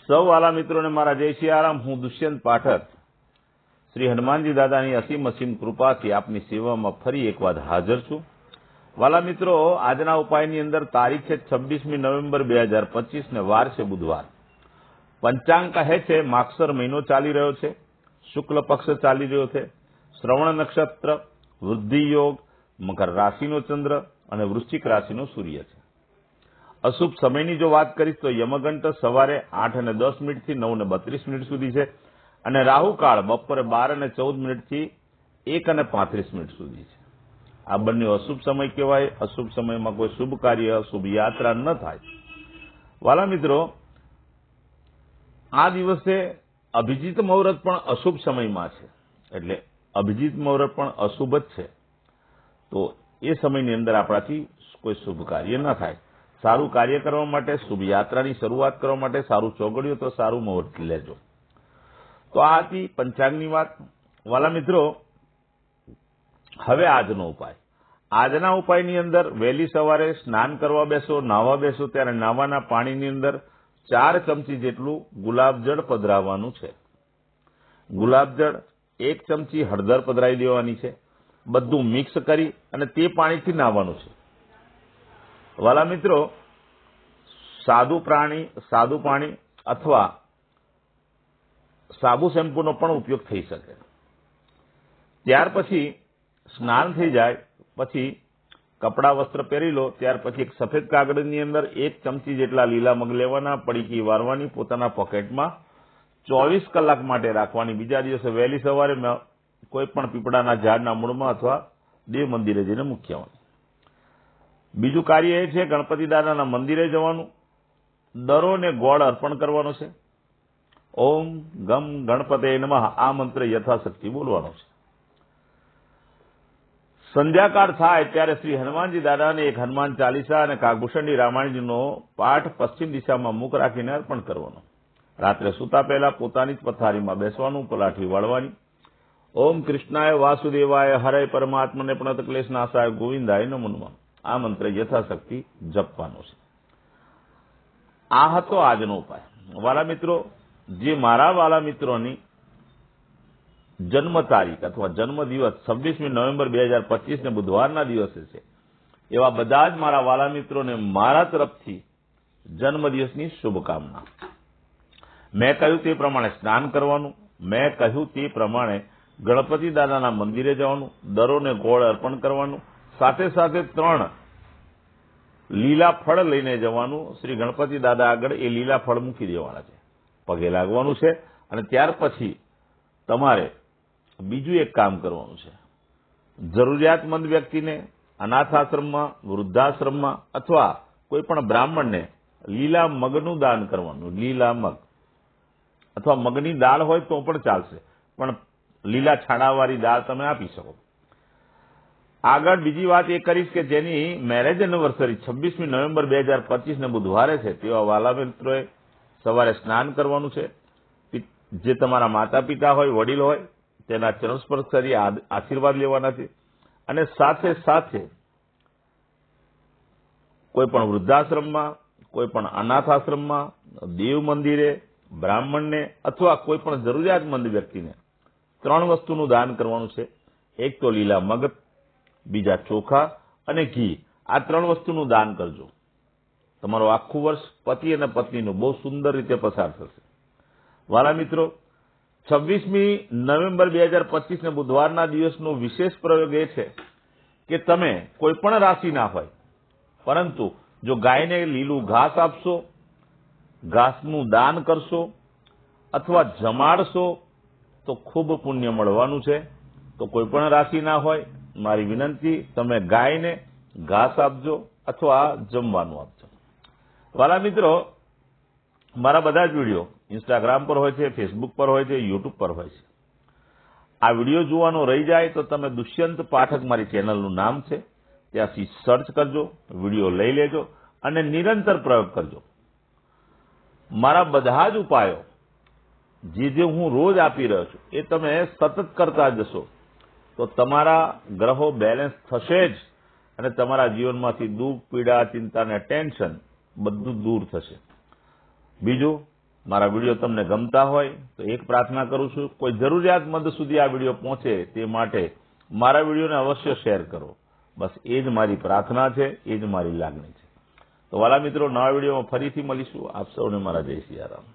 સૌ વાલા મિત્રોને મારા જય સિયારામ। હું દુષ્યંત પાઠક શ્રી હનુમાનજી દાદાની અસીમ અસીમ કૃપાથી આપની સેવામાં ફરી એકવાર હાજર છું। વાલા મિત્રો, આજના ઉપાયની અંદર તારીખ છે 26મી નવેમ્બર 2025 ને વાર છે બુધવાર। પંચાંગ કહે છે માગસર મહિનો ચાલી રહ્યો છે, શુક્લ પક્ષ ચાલી રહ્યો છે, શ્રવણ નક્ષત્ર, વૃદ્ધિ યોગ, મકર રાશિનો ચંદ્ર અને વૃશ્ચિક રાશિનો સૂર્ય છે। અશુભ સમયની જો વાત કરીશ તો યમઘંટ સવારે 8:10 થી 9:32 સુધી છે અને રાહુકાળ બપોરે 12:14 થી 1:35 સુધી છે। આ બંને અશુભ સમય કહેવાય। અશુભ સમયમાં કોઈ શુભ કાર્ય, શુભ યાત્રા ન થાય। વાલા મિત્રો, આ દિવસે અભિજીત મુહૂર્ત પણ અશુભ સમયમાં છે, એટલે અભિજીત મુહૂર્ત પણ અશુભ જ છે, તો એ સમયની અંદર આપણાથી કોઈ શુભ કાર્ય ન થાય। સારું કાર્ય કરવા માટે, શુભ યાત્રાની શરૂઆત કરવા માટે સારું ચોગડિયું તો સારું મુહૂર્ત લેજો। તો આ હતી પંચાંગની વાત। વાલા મિત્રો, હવે આજનો ઉપાય। આજના ઉપાયની અંદર વહેલી સવારે સ્નાન કરવા બેસો, નાહવા બેસો ત્યારે નાહવાના પાણીની અંદર 4 ચમચી જેટલું ગુલાબજળ પધરાવવાનું છે। ગુલાબજળ 1 ચમચી હળદર પધરાવી દેવાની છે। બધું મિક્સ કરી અને તે પાણીથી નાહવાનું છે। વાલા મિત્રો, સાદું પાણી અથવા સાબુ શેમ્પૂનો પણ ઉપયોગ થઈ શકે। ત્યાર પછી સ્નાન થઈ જાય પછી કપડા વસ્ત્ર પહેરી લો, ત્યાર પછી એક સફેદ કાગળની અંદર 1 ચમચી જેટલા લીલા મગ લેવાના, પડીકી વારવાની, પોતાના પોકેટમાં 24 કલાક માટે રાખવાની। બીજા દિવસે વહેલી સવારે કોઈ પણ પીપળાના ઝાડના મૂળમાં અથવા દેવ મંદિરે જઈને મૂકી આવવાની। બીજું કાર્ય એ છે ગણપતિ દાદાના મંદિરે જવાનું, દરોને ગોળ અર્પણ કરવાનો છે। ઓમ ગમ ગણપતે નમઃ આ મંત્ર યથાશક્તિ બોલવાનો છે। સંધ્યાકાળ થાય ત્યારે શ્રી હનુમાનજી દાદાને એક હનુમાન ચાલીસા અને કાગભૂષણની રામાયણજીનો પાઠ પશ્ચિમ દિશામાં મુખ રાખીને અર્પણ કરવાનો। રાત્રે સૂતા પહેલા પોતાની જ પથારીમાં બેસવાનું, પલાઠી વાળવાની। ઓમ કૃષ્ણાય વાસુદેવાય હરે પરમાત્મને પ્રણત ક્લેશ નાશાય ગોવિંદાય નમો નમઃ આ મંત્ર યથાશક્તિ જપવાનો છે। આ હતો આજનો ઉપાય। વાલા મિત્રો, જે મારા વાલા મિત્રોની જન્મ તારીખ અથવા જન્મ દિવસ 26મી નવેમ્બર 2025 ને બુધવારના દિવસે છે, એવા બધા જ મારા વાલા મિત્રોને મારા તરફથી જન્મદિવસની શુભકામના। મેં કહ્યું તે પ્રમાણે સ્નાન કરવાનું, મેં કહ્યું તે પ્રમાણે ગણપતિ દાદાના મંદિરે જવાનું, દરોને ગોળ અર્પણ કરવાનું, સાથે સાથે 3 લીલા ફળ લઈને જવાનું। શ્રી ગણપતિ દાદા આગળ એ લીલા ફળ મૂકી દેવાના છે, પગે લાગવાનું છે અને ત્યાર પછી તમારે બીજું એક કામ કરવાનું છે। જરૂરિયાતમંદ વ્યક્તિને અનાથ આશ્રમમાં, વૃદ્ધાશ્રમમાં અથવા કોઈ પણ બ્રાહ્મણને લીલા મગનું દાન કરવાનું। લીલા મગ અથવા મગની દાળ હોય તો પણ ચાલશે, પણ લીલા છાણાવાળી દાળ તમે આપી શકો। આગળ બીજી વાત એ કરીશ કે જેની મેરેજ એનિવર્સરી 26મી નવેમ્બર 2025 ને બુધવારે છે, તેવા વાલા મિત્રોએ સવારે સ્નાન કરવાનું છે। જે તમારા માતા પિતા હોય, વડીલ હોય, તેના ચરણ સ્પર્શ કરી આશીર્વાદ લેવાના છે અને સાથે સાથે કોઈ પણ વૃદ્ધાશ્રમમાં, કોઈ પણ અનાથ આશ્રમમાં, દેવ મંદિરે, બ્રાહ્મણને અથવા કોઈ પણ જરૂરિયાતમંદ વ્યક્તિને 3 વસ્તુનું દાન કરવાનું છે। એક તો લીલા મગ, બીજા ચોખા અને ઘી, આ 3 વસ્તુનું દાન કરજો। તમારું આખું વર્ષ પતિ અને પત્નીનું બહુ સુંદર રીતે પસાર થશે। વાલા મિત્રો, 26મી નવેમ્બર 2025 ને બુધવારના દિવસનો વિશેષ પ્રયોગ એ છે કે તમે કોઈ પણ રાશિના હોય, પરંતુ જો ગાયને લીલું ઘાસ આપશો, ઘાસનું દાન કરશો અથવા જમાડશો તો ખૂબ પુણ્ય મળવાનું છે। તો કોઈ પણ રાશિના હોય, મારી વિનંતી, તમે ગાયને ઘાસ આપજો અથવા જમવાનું આપજો। વાલા મિત્રો, મારા બધા જ વિડીયો ઇન્સ્ટાગ્રામ પર હોય છે, ફેસબુક પર હોય છે, યુટ્યુબ પર હોય છે। આ વિડીયો જોવાનો રહી જાય તો તમે દુષ્યંત પાઠક મારી ચેનલનું નામ છે, ત્યાંથી સર્ચ કરજો, વિડીયો લઈ લેજો અને નિરંતર પ્રયોગ કરજો। મારા બધા જ ઉપાયો જે હું રોજ આપી રહ્યો છું એ તમે સતત કરતા જશો તો તમારા ગ્રહો બેલેન્સ થશે જ અને તમારા જીવનમાંથી દુઃખ, પીડા, ચિંતા અને ટેન્શન બધું દૂર થશે। બીજું, મારા વિડીયો તમને ગમતા હોય તો એક પ્રાર્થના કરું છું, કોઈ જરૂરિયાતમંદ સુધી આ વિડીયો પહોંચે તે માટે મારા વિડીયોને અવશ્ય શેર કરો. બસ એ જ મારી પ્રાર્થના છે, એ જ મારી લાગણી છે. તો વાલા મિત્રો, નવા વિડીયોમાં ફરીથી મળીશું. આપ સૌને મારા જય સિયારામ.